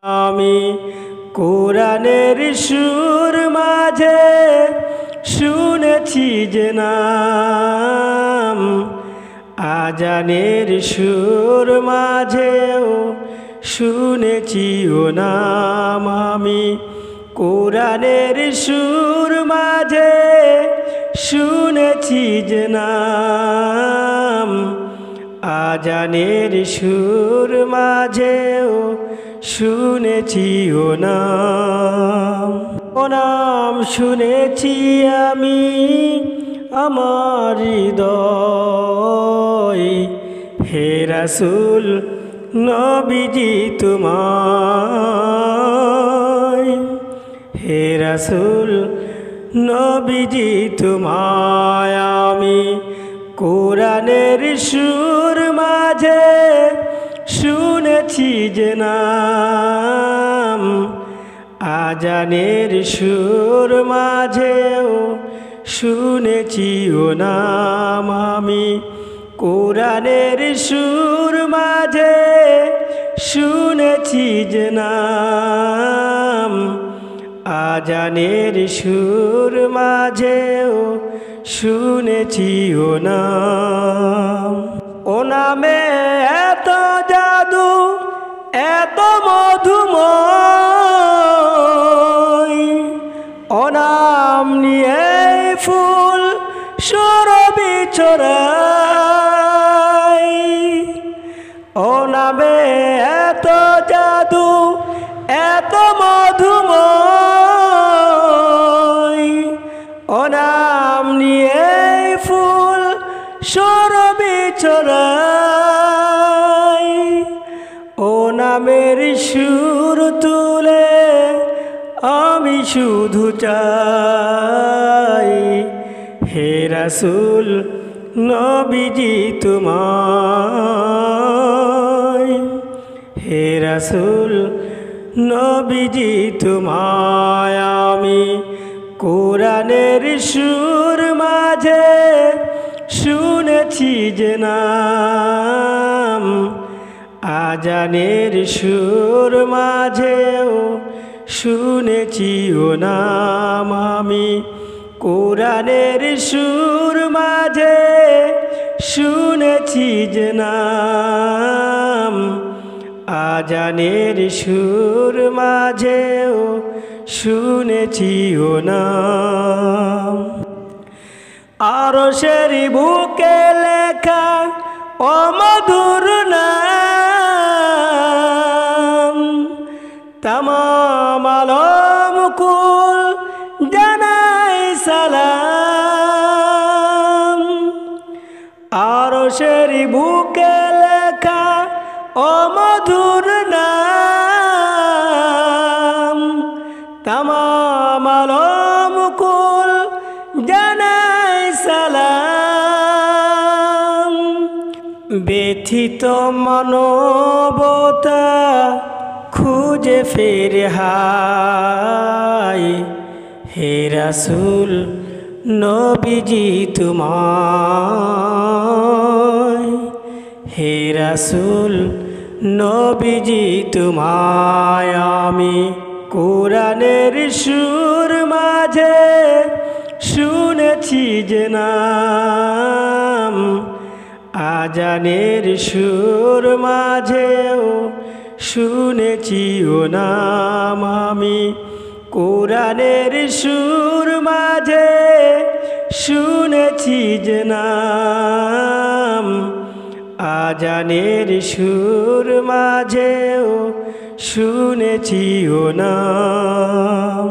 আমি কোরআনের সুর মাঝে শুনেছি যে নাম, আজানের সুর মাঝেও শুনেছি ও নাম। আমি কোরআনের সুর মাঝে শুনেছি যে নাম, আজানের সুর মাঝেও শুনেছি ও নাম। ও নাম শুনেছি আমি আমার হৃদয়, হে রাসূল নবীজি তোমায়, হে রাসূল নবীজি তোমায়। আমি কোরআনের সুর মাঝে শুনেছি যে নাম, আজানের সুর মাঝেও শুনেছি ও নাম। আমি কোরআনের সুর মাঝে শুনেছি যে নাম, আজানের সুর মাঝেও শুনেছি ও নাম। ও নামে এত জাদু এত মধুময়, ও নাম নিয়ে ফুল সুরভি ছড়ায়। ও নামে এত জাদু এত মধুময়, ও নাম নিয়ে ফুল সুরভি ছড়ায়। ও নামের সুর তুলে আমি শুধু চাই, হে রাসূল নবীজি তোমায়, হে রাসূল নবীজি তোমায়। আমি কোরআনের সুর মাঝে শুনেছি যে নাম, আজানের সুর মাঝেও শুনেছি ও নাম। আমি কোরআনের সুর মাঝে শুনেছি যে নাম, আজানের সুর মাঝেও শুনেছি ও নাম। আরশের বুকে লেখা ও মধুর নাম, তামাম আলম কুল জানাই সালাম। আরশের বুকে লেখা ও মধুর নাম, তামাম আলম কুল জানাই সালাম। ব্যথিত মানবতা খুঁজে ফিরে হায়, হে রাসূল নবীজি তোমায়, হে রাসূল নবীজি তোমায়। আমি কোরআনের সুর মাঝে শুনেছি যে নাম, আজানের সুর মাঝেও শুনেছি ও নাম। আমি কোরআনের সুর মাঝে শুনেছি যে নাম, আজানের সুর মাঝেও শুনেছি ও নাম।